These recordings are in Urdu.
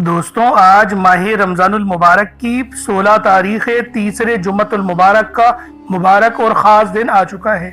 دوستوں، آج ماہ رمضان المبارک کی 16 تاریخ تیسرے جمعۃ المبارک کا مبارک اور خاص دن آ چکا ہے،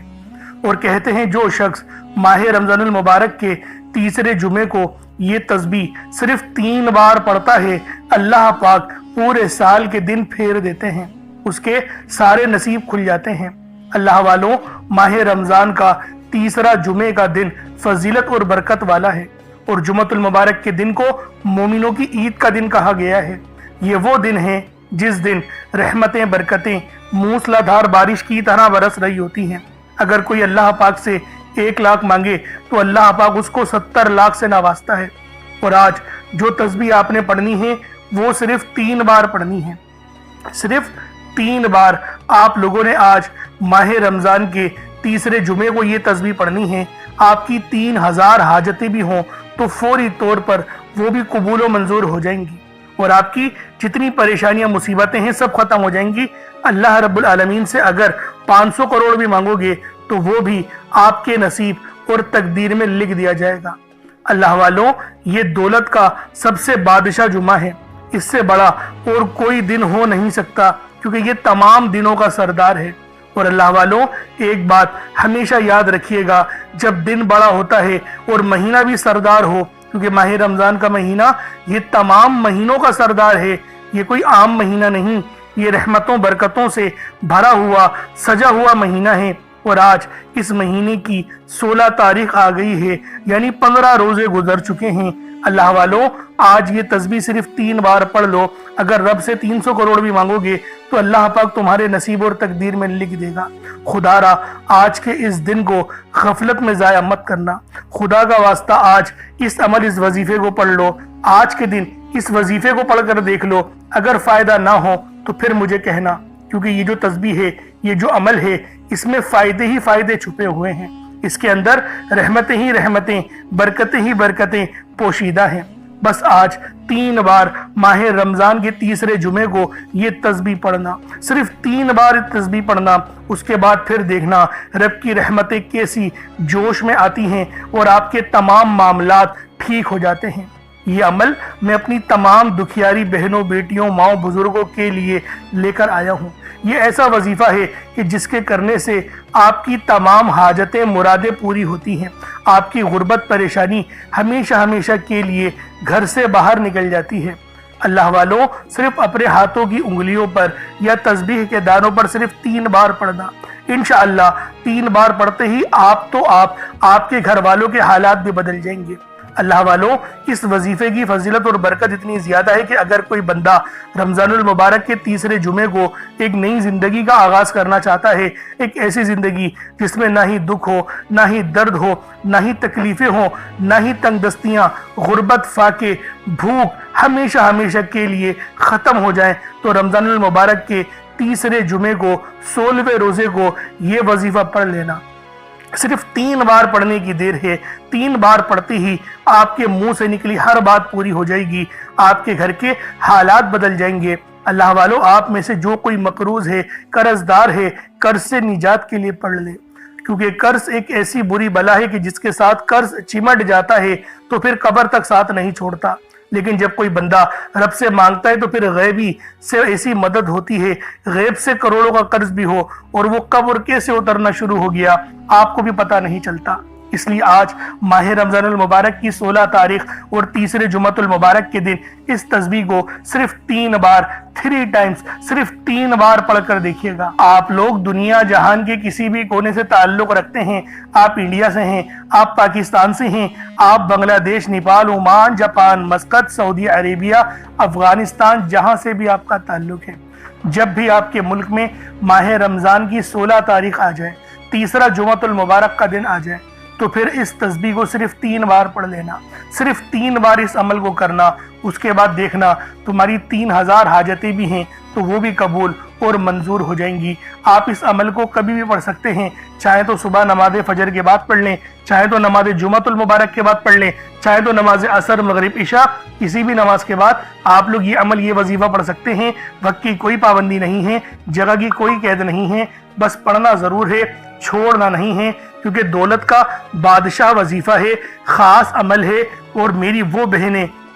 اور کہتے ہیں جو شخص ماہ رمضان المبارک کے تیسرے جمعے کو یہ تسبیح صرف 3 بار پڑھتا ہے، اللہ پاک پورے سال کے دن پھیر دیتے ہیں، اس کے سارے نصیب کھل جاتے ہیں۔ اللہ والوں، ماہ رمضان کا تیسرا جمعے کا دن فضیلت اور برکت والا ہے، اور جمعۃ المبارک کے دن کو مومنوں کی عید کا دن کہا گیا ہے۔ یہ وہ دن ہے جس دن رحمتیں برکتیں موسلا دھار بارش کی طرح برس رہی ہوتی ہیں۔ اگر کوئی اللہ پاک سے 1 لاکھ مانگے تو اللہ پاک اس کو 70 لاکھ سے نوازتا ہے۔ اور آج جو تسبیح آپ نے پڑھنی ہے وہ صرف 3 بار پڑھنی ہے، صرف 3 بار آپ لوگوں نے آج ماہ رمضان کے تیسرے جمعے کو یہ تسبیح پڑھنی ہے۔ آپ کی 3000 حاجتیں بھی ہوں تو فوری طور پر وہ بھی قبول و منظور ہو جائیں گی، اور آپ کی جتنی پریشانیاں مصیبتیں ہیں سب ختم ہو جائیں گی۔ اللہ رب العالمین سے اگر 500 کروڑ بھی مانگو گے تو وہ بھی آپ کے نصیب اور تقدیر میں لکھ دیا جائے گا۔ اللہ والوں، یہ دولت کا سب سے بادشاہ جمعہ ہے، اس سے بڑا اور کوئی دن ہو نہیں سکتا، کیونکہ یہ تمام دنوں کا سردار ہے۔ اور اللہ والوں، ایک بات ہمیشہ یاد رکھیے گا، جب دن بڑا ہوتا ہے اور مہینہ بھی سردار ہو، کیونکہ ماہ رمضان کا مہینہ یہ تمام مہینوں کا سردار ہے، یہ کوئی عام مہینہ نہیں، یہ رحمتوں برکتوں سے بھرا ہوا سجا ہوا مہینہ ہے۔ اور آج اس مہینے کی 16 تاریخ آ گئی ہے، یعنی 15 روزے گزر چکے ہیں۔ اللہ والوں، آج یہ تسبیح صرف 3 بار پڑھ لو، اگر رب سے 300 کروڑ بھی مانگو گے تو اللہ پاک تمہارے نصیب اور تقدیر میں لکھ دے گا۔ خدا را آج کے اس دن کو غفلت میں ضائع مت کرنا، خدا کا واسطہ آج اس عمل اس وظیفے کو پڑھ لو، آج کے دن اس وظیفے کو پڑھ کر دیکھ لو، اگر فائدہ نہ ہو تو پھر مجھے کہنا، کیونکہ یہ جو تسبیح ہے، یہ جو عمل ہے، اس میں فائدے ہی فائدے چھپے ہوئے ہیں، اس کے اندر رحمتیں ہی رحمتیں، برکتیں ہی برکتیں پوشیدہ ہیں۔ بس آج 3 بار ماہ رمضان کے تیسرے جمعے کو یہ تسبیح پڑھنا، صرف 3 بار تسبیح پڑھنا، اس کے بعد پھر دیکھنا رب کی رحمتیں کیسی جوش میں آتی ہیں اور آپ کے تمام معاملات ٹھیک ہو جاتے ہیں۔ یہ عمل میں اپنی تمام دکھیاری بہنوں، بیٹیوں، ماؤں، بزرگوں کے لیے لے کر آیا ہوں۔ یہ ایسا وظیفہ ہے کہ جس کے کرنے سے آپ کی تمام حاجتیں، مرادیں پوری ہوتی ہیں، آپ کی غربت پریشانی ہمیشہ ہمیشہ کے لیے گھر سے باہر نکل جاتی ہے۔ اللہ والوں، صرف اپنے ہاتھوں کی انگلیوں پر یا تسبیح کے دانوں پر صرف 3 بار پڑھنا، انشاءاللہ 3 بار پڑھتے ہی آپ کے گھر والوں کے حالات بھی بدل جائیں گے۔ اللہ والوں، اس وظیفے کی فضیلت اور برکت اتنی زیادہ ہے کہ اگر کوئی بندہ رمضان المبارک کے تیسرے جمعے کو ایک نئی زندگی کا آغاز کرنا چاہتا ہے، ایک ایسی زندگی جس میں نہ ہی دکھ ہو، نہ ہی درد ہو، نہ ہی تکلیفیں ہوں، نہ ہی تنگ دستیاں، غربت، فاقے، بھوک ہمیشہ ہمیشہ کے لیے ختم ہو جائیں، تو رمضان المبارک کے تیسرے جمعے کو، 16ویں روزے کو یہ وظیفہ پڑھ لینا۔ صرف 3 بار پڑھنے کی دیر ہے، 3 بار پڑھتے ہی آپ کے منہ سے نکلی ہر بات پوری ہو جائے گی، آپ کے گھر کے حالات بدل جائیں گے۔ اللہ والوں، آپ میں سے جو کوئی مقروض ہے، قرض دار ہے، قرض سے نجات کے لیے پڑھ لے، کیونکہ قرض ایک ایسی بری بلا ہے کہ جس کے ساتھ قرض چمٹ جاتا ہے تو پھر قبر تک ساتھ نہیں چھوڑتا، لیکن جب کوئی بندہ رب سے مانگتا ہے تو پھر غیبی سے ایسی مدد ہوتی ہے، غیب سے کروڑوں کا قرض بھی ہو اور وہ کب اور کیسے اترنا شروع ہو گیا آپ کو بھی پتہ نہیں چلتا۔ اس لیے آج ماہ رمضان المبارک کی 16 تاریخ اور تیسرے جمعۃ المبارک کے دن اس تسبیح کو صرف 3 بار، 3 ٹائمز، صرف 3 بار پڑھ کر دیکھیے گا۔ آپ لوگ دنیا جہان کے کسی بھی کونے سے تعلق رکھتے ہیں، آپ انڈیا سے ہیں، آپ پاکستان سے ہیں، آپ بنگلہ دیش، نیپال، عمان، جاپان، مسقط، سعودی عربیہ، افغانستان، جہاں سے بھی آپ کا تعلق ہے، جب بھی آپ کے ملک میں ماہ رمضان کی 16 تاریخ آ جائے، تیسرا جمعۃ المبارک کا دن آ جائے، تو پھر اس تسبیح کو صرف 3 بار پڑھ لینا، صرف 3 بار اس عمل کو کرنا، اس کے بعد دیکھنا تمہاری 3000 حاجتیں بھی ہیں تو وہ بھی قبول اور منظور ہو جائیں گی۔ آپ اس عمل کو کبھی بھی پڑھ سکتے ہیں، چاہے تو صبح نماز فجر کے بعد پڑھ لیں، چاہے تو نماز جمعۃ المبارک کے بعد پڑھ لیں، چاہے تو نماز عصر، مغرب، عشاء، کسی بھی نماز کے بعد آپ لوگ یہ عمل، یہ وظیفہ پڑھ سکتے ہیں۔ وقت کی کوئی پابندی نہیں ہے، جگہ کی کوئی قید نہیں ہے، بس پڑھنا ضرور ہے، چھوڑنا نہیں ہے، کیونکہ دولت کا بادشاہ وظیفہ ہے، خاص عمل ہے، اور میری وہ بہنیں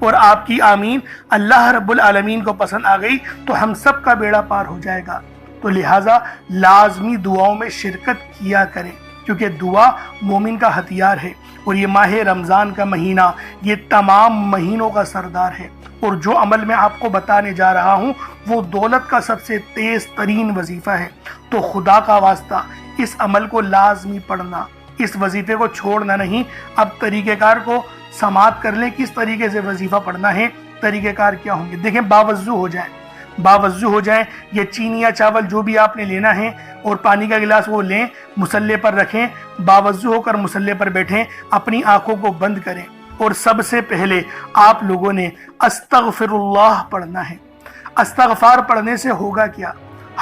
اور آپ کی آمین اللہ رب العالمین کو پسند آ گئی تو ہم سب کا بیڑا پار ہو جائے گا۔ تو لہٰذا لازمی دعاؤں میں شرکت کیا کریں، کیونکہ دعا مومن کا ہتھیار ہے، اور یہ ماہ رمضان کا مہینہ یہ تمام مہینوں کا سردار ہے، اور جو عمل میں آپ کو بتانے جا رہا ہوں وہ دولت کا سب سے تیز ترین وظیفہ ہے۔ تو خدا کا واسطہ اس عمل کو لازمی پڑھنا، اس وظیفے کو چھوڑنا نہیں۔ اب طریقہ کار کو سماعت کر لیں، کس طریقے سے وظیفہ پڑھنا ہے، طریقہ کار کیا ہوں گے۔ دیکھیں، باوضو ہو جائیں، یہ چینی یا چاول جو بھی آپ نے لینا ہے اور پانی کا گلاس وہ لیں، مصلے پر رکھیں، باوضو ہو کر مصلے پر بیٹھیں، اپنی آنکھوں کو بند کریں، اور سب سے پہلے آپ لوگوں نے استغفر اللہ پڑھنا ہے۔ استغفار پڑھنے سے ہوگا کیا؟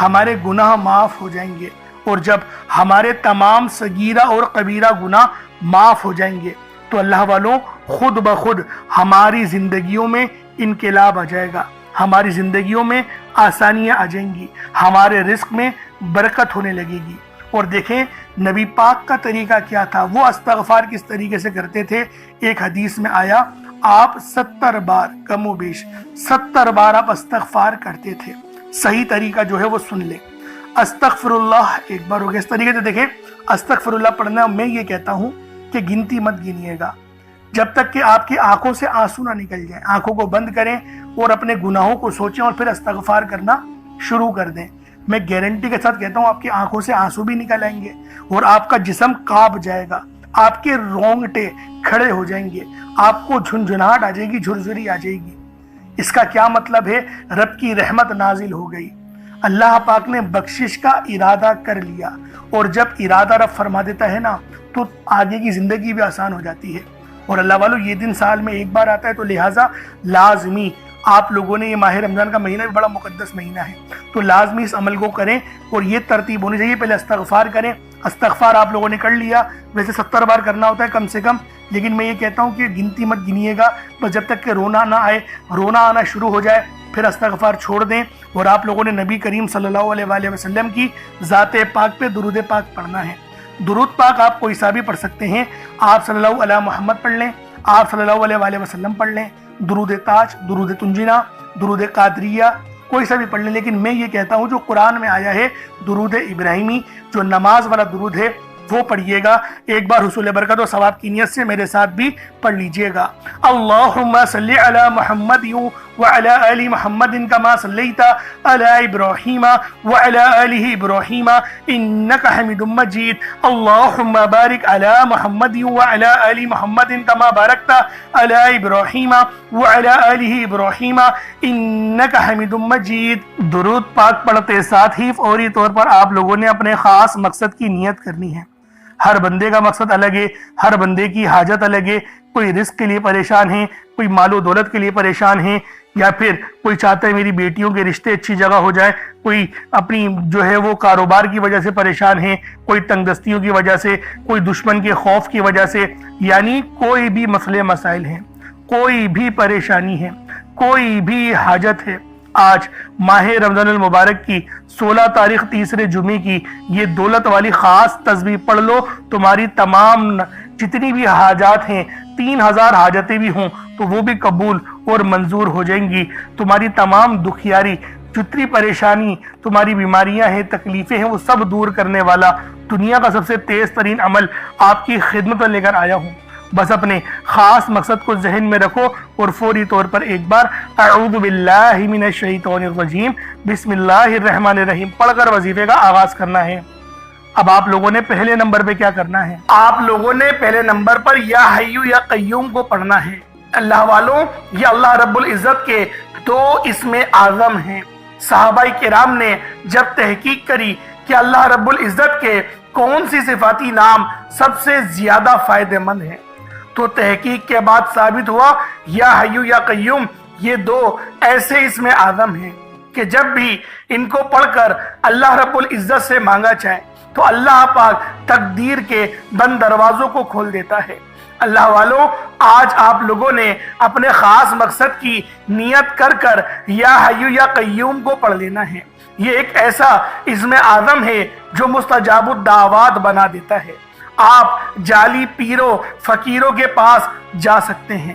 ہمارے گناہ معاف ہو جائیں گے، اور جب ہمارے تمام صغیرہ اور کبیرہ گناہ معاف ہو جائیں گے تو اللہ والوں خود بخود ہماری زندگیوں میں انقلاب آ جائے گا، ہماری زندگیوں میں آسانیاں آ جائیں گی، ہمارے رزق میں برکت ہونے لگے گی۔ اور دیکھیں نبی پاک کا طریقہ کیا تھا، وہ استغفار کس طریقے سے کرتے تھے۔ ایک حدیث میں آیا آپ 70 بار کم و بیش 70 بار آپ استغفار کرتے تھے۔ صحیح طریقہ جو ہے وہ سن لیں۔ استغفر اللہ ایک بار ہو گیا۔ اس طریقے سے دیکھیں استغفر اللہ پڑھنا، میں یہ کہتا ہوں کہ گنتی مت گنیے گا جب تک کہ آپ کی آنکھوں سے آنسو نہ نکل جائیں۔ آنکھوں کو بند کریں اور اپنے گناہوں کو سوچیں اور پھر استغفار کرنا شروع کر دیں۔ میں گارنٹی کے ساتھ کہتا ہوں آپ کی آنکھوں سے آنسو بھی نکل آئیں گے اور آپ کا جسم کانپ جائے گا، آپ کے رونگٹے کھڑے ہو جائیں گے، آپ کو جھنجھناہٹ آ جائے گی، جھرجھری آ جائے گی۔ اس کا کیا مطلب ہے؟ رب کی رحمت نازل ہو گئی، اللہ پاک نے بخشش کا ارادہ کر لیا، اور جب ارادہ رب فرما دیتا ہے نا تو آگے کی زندگی بھی آسان ہو جاتی ہے۔ اور اللہ والو یہ دن سال میں ایک بار آتا ہے، تو لہٰذا لازمی آپ لوگوں نے، یہ ماہ رمضان کا مہینہ بھی بڑا مقدس مہینہ ہے، تو لازمی اس عمل کو کریں، اور یہ ترتیب ہونی چاہیے۔ پہلے استغفار کریں، استغفار آپ لوگوں نے کر لیا، ویسے 70 بار کرنا ہوتا ہے کم سے کم، لیکن میں یہ کہتا ہوں کہ گنتی مت گنیے گا، بس جب تک کہ رونا نہ آئے، رونا آنا شروع ہو جائے پھر استغفار چھوڑ دیں۔ اور آپ لوگوں نے نبی کریم صلی اللہ علیہ وآلہ وسلم کی ذات پاک پہ درود پاک پڑھنا ہے۔ درود پاک آپ کوئی سا بھی پڑھ سکتے ہیں، آپ صلی اللہ علیہ محمد پڑھ لیں، آپ صلی اللہ علیہ وآلہ وسلم پڑھ لیں، درود تاج، درود تنجینا، درود قادریہ، کوئی سا بھی پڑھ لیں، لیکن میں یہ کہتا ہوں جو قرآن میں آیا ہے درود ابراہیمی، جو نماز والا درود ہے وہ پڑھیے گا۔ ایک بار حصول برکت و ثواب کی نیت سے میرے ساتھ بھی پڑھ لیجئے گا۔ اللہم صلی علی محمد وعلی آل محمد کما صلیت علی ابراہیم وعلی آل ابراہیم انک حمید مجید۔ اللہم بارک علی محمد وعلی آل محمد کما بارکت علی ابراہیم وعلی آل ابراہیم انک حمید مجید۔ درود پاک پڑھتے ساتھ ہی فوری طور پر آپ لوگوں نے اپنے خاص مقصد کی نیت کرنی ہے۔ ہر بندے کا مقصد الگ ہے، ہر بندے کی حاجت الگ ہے۔ کوئی رزق کے لیے پریشان ہے، کوئی مال و دولت کے لیے پریشان ہے، یا پھر کوئی چاہتا ہے میری بیٹیوں کے رشتے اچھی جگہ ہو جائے، کوئی اپنی جو ہے وہ کاروبار کی وجہ سے پریشان ہے، کوئی تنگ دستیوں کی وجہ سے، کوئی دشمن کے خوف کی وجہ سے، یعنی کوئی بھی مسئلے مسائل ہیں، کوئی بھی پریشانی ہے، کوئی بھی حاجت ہے۔ آج ماہ رمضان المبارک کی 16 تاریخ تیسرے جمعے کی یہ دولت والی خاص تسبیح پڑھ لو، تمہاری تمام جتنی بھی حاجات ہیں، 3000 حاجتیں بھی ہوں تو وہ بھی قبول اور منظور ہو جائیں گی۔ تمہاری تمام دکھیاری، جتنی پریشانی، تمہاری بیماریاں ہیں، تکلیفیں ہیں، وہ سب دور کرنے والا دنیا کا سب سے تیز ترین عمل آپ کی خدمت میں لے کر آیا ہوں۔ بس اپنے خاص مقصد کو ذہن میں رکھو اور فوری طور پر ایک بار اعوذ باللہ من الشیطان الرجیم بسم اللہ الرحمن الرحیم پڑھ کر وظیفے کا آغاز کرنا ہے۔ اب آپ لوگوں نے پہلے نمبر پہ کیا کرنا ہے؟ آپ لوگوں نے پہلے نمبر پر یا حیو یا قیوم کو پڑھنا ہے۔ اللہ والوں، یہ اللہ رب العزت کے 2 اسم اعظم ہیں۔ صحابہ کرام نے جب تحقیق کری کہ اللہ رب العزت کے کون سی صفاتی نام سب سے زیادہ فائدہ مند ہیں، تو تحقیق کے بعد ثابت ہوا یا حیو یا قیوم یہ 2 ایسے اسم اعظم ہیں کہ جب بھی ان کو پڑھ کر اللہ رب العزت سے مانگا جائے تو اللہ پاک تقدیر کے بند دروازوں کو کھول دیتا ہے۔ اللہ والوں، آج آپ لوگوں نے اپنے خاص مقصد کی نیت کر کر یا حیو یا قیوم کو پڑھ لینا ہے۔ یہ ایک ایسا اسم اعظم ہے جو مستجاب الدعوات بنا دیتا ہے۔ آپ جعلی پیروں فقیروں کے پاس جا سکتے ہیں،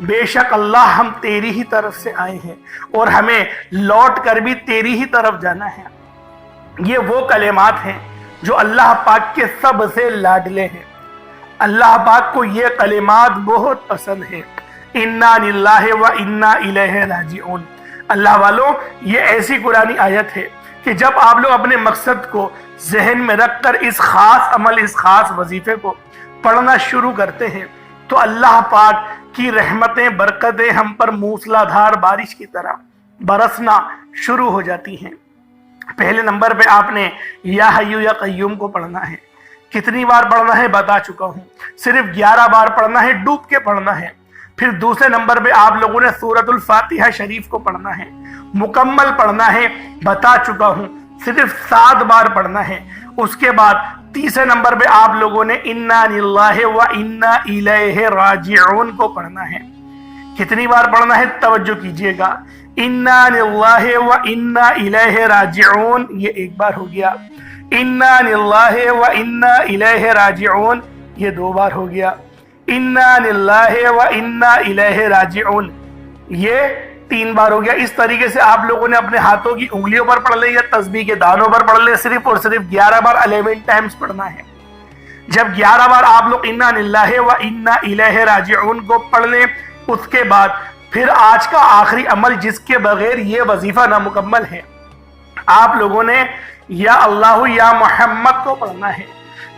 بے شک اللہ ہم تیری ہی طرف سے آئے ہیں اور ہمیں لوٹ کر بھی تیری ہی طرف جانا ہے۔ یہ وہ کلمات ہیں جو اللہ پاک کے سب سے لاڈلے ہیں۔ اللہ پاک کو یہ کلمات بہت پسند ہیں۔ انا للہ و انا الیہ راجعون۔ اللہ والوں، یہ ایسی قرآنی آیت ہے کہ جب آپ لوگ اپنے مقصد کو ذہن میں رکھ کر اس خاص عمل، اس خاص وظیفے کو پڑھنا شروع کرتے ہیں تو اللہ پاک کی رحمتیں، برکتیں ہم پر موسلا دھار بارش کی طرح برسنا شروع ہو جاتی ہیں۔ پہلے نمبر پہ آپ نے یا حیو یا قیوم کو پڑھنا ہے۔ کتنی بار پڑھنا ہے بتا چکا ہوں، صرف 11 بار پڑھنا ہے، ڈوب کے پڑھنا ہے۔ پھر دوسرے نمبر پہ آپ لوگوں نے سورۃ الفاتحہ شریف کو پڑھنا ہے، مکمل پڑھنا ہے، بتا چکا ہوں صرف 7 بار پڑھنا ہے۔ اس کے بعد تیسرے نمبر پہ آپ لوگوں نے انا للہ و انا الیہ راجعون کو پڑھنا ہے۔ کتنی بار پڑھنا ہے توجہ کیجئے گا۔ انا للہ و انا الیہ راجعون، یہ ایک بار ہو گیا۔ انا للہ و انا الیہ راجعون، یہ 2 بار ہو گیا۔ انا للہ و انا الیہ راجعون، یہ 3 بار ہو گیا۔ اس طریقے سے آپ لوگوں نے اپنے ہاتھوں کی انگلیوں پر پڑھ لے یا تسبیح کے دانوں پر پڑھ لے، صرف اور صرف 11 بار 11 ٹائمز پڑھنا ہے۔ جب 11 بار آپ لوگ انا للہ و انا الیہ راجعون کو پڑھ لیں، اس کے بعد پھر آج کا آخری عمل جس کے بغیر یہ وظیفہ نامکمل ہے، آپ لوگوں نے یا اللہ یا محمد کو پڑھنا ہے۔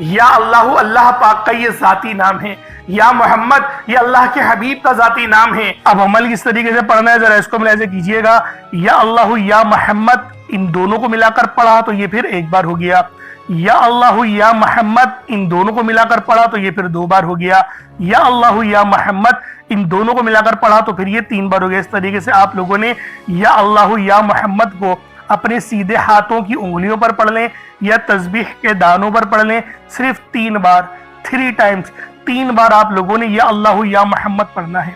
یا اللہ، اللہ پاک کا یہ ذاتی نام ہے۔ یا محمد، یہ اللہ کے حبیب کا ذاتی نام ہے۔ اب عمل کس طریقے سے پڑھنا ہے ذرا اس کو ملاحظہ کیجئے گا۔ یا اللہ یا محمد، ان دونوں کو ملا کر پڑھا تو یہ پھر 1 بار ہو گیا۔ یا اللہ یا محمد، ان دونوں کو ملا کر پڑھا تو یہ پھر 2 بار ہو گیا۔ یا اللہ یا محمد، ان دونوں کو ملا کر پڑھا تو پھر یہ 3 بار ہو گیا۔ اس طریقے سے آپ لوگوں نے یا اللہ یا محمد کو اپنے سیدھے ہاتھوں کی انگلیوں پر پڑھ لیں یا تسبیح کے دانوں پر پڑھ لیں، صرف 3 بار، 3 ٹائمز، 3 بار آپ لوگوں نے یا اللہ یا محمد پڑھنا ہے۔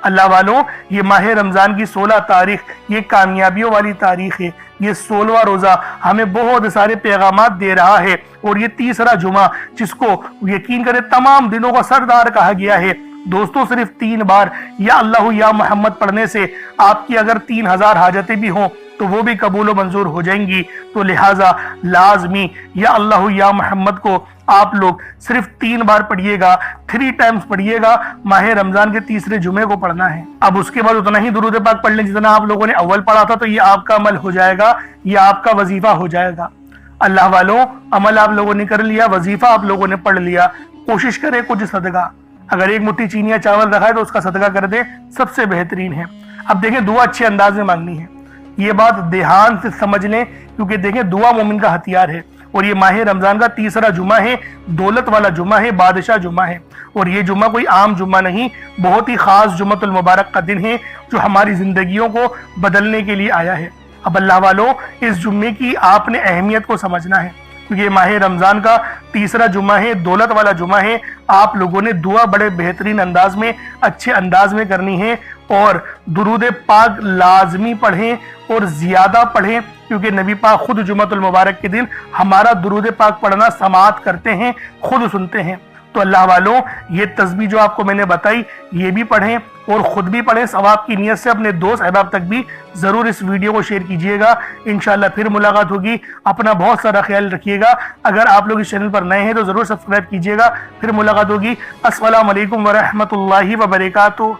اللہ والوں، یہ ماہ رمضان کی 16 تاریخ یہ کامیابیوں والی تاریخ ہے۔ یہ 16واں روزہ ہمیں بہت سارے پیغامات دے رہا ہے، اور یہ تیسرا جمعہ جس کو یقین کرے تمام دنوں کا سردار کہا گیا ہے۔ دوستوں، صرف 3 بار یا اللہ یا محمد پڑھنے سے آپ کی اگر 3000 حاجتیں بھی ہوں تو وہ بھی قبول و منظور ہو جائیں گی۔ تو لہٰذا لازمی یا اللہ یا محمد کو آپ لوگ صرف 3 بار پڑھیے گا، 3 ٹائمز پڑھیے گا۔ ماہ رمضان کے تیسرے جمعے کو پڑھنا ہے۔ اب اس کے بعد اتنا ہی درود پاک پڑھ لیں جتنا آپ لوگوں نے اول پڑھا تھا، تو یہ آپ کا عمل ہو جائے گا، یہ آپ کا وظیفہ ہو جائے گا۔ اللہ والوں، عمل آپ لوگوں نے کر لیا، وظیفہ آپ لوگوں نے پڑھ لیا۔ کوشش کریں کچھ صدقہ، اگر 1 مٹھی چینی یا چاول رکھا ہے تو اس کا صدقہ کر دیں، سب سے بہترین ہے۔ اب دیکھیں دعا اچھے انداز میں مانگنی ہے، یہ بات دھیان سے سمجھ لیں، کیونکہ دیکھیں دعا مومن کا ہتھیار ہے، اور یہ ماہ رمضان کا تیسرا جمعہ ہے، دولت والا جمعہ ہے، بادشاہ جمعہ ہے، اور یہ جمعہ کوئی عام جمعہ نہیں، بہت ہی خاص جمعۃ المبارک کا دن ہے جو ہماری زندگیوں کو بدلنے کے لیے آیا ہے۔ اب اللہ والوں، اس جمعے کی آپ نے اہمیت کو سمجھنا ہے، کیونکہ یہ ماہ رمضان کا تیسرا جمعہ ہے، دولت والا جمعہ ہے۔ آپ لوگوں نے دعا بڑے بہترین انداز میں، اچھے انداز میں کرنی ہے، اور درود پاک لازمی پڑھیں اور زیادہ پڑھیں، کیونکہ نبی پاک خود جمعۃ المبارک کے دن ہمارا درود پاک پڑھنا سماعت کرتے ہیں، خود سنتے ہیں۔ تو اللہ والوں، یہ تسبیح جو آپ کو میں نے بتائی یہ بھی پڑھیں اور خود بھی پڑھیں، ثواب کی نیت سے اپنے دوست احباب تک بھی ضرور اس ویڈیو کو شیئر کیجئے گا۔ انشاءاللہ پھر ملاقات ہوگی، اپنا بہت سارا خیال رکھیے گا۔ اگر آپ لوگ اس چینل پر نئے ہیں تو ضرور سبسکرائب کیجئے گا۔ پھر ملاقات ہوگی۔ السلام علیکم ورحمۃ اللہ وبرکاتہ۔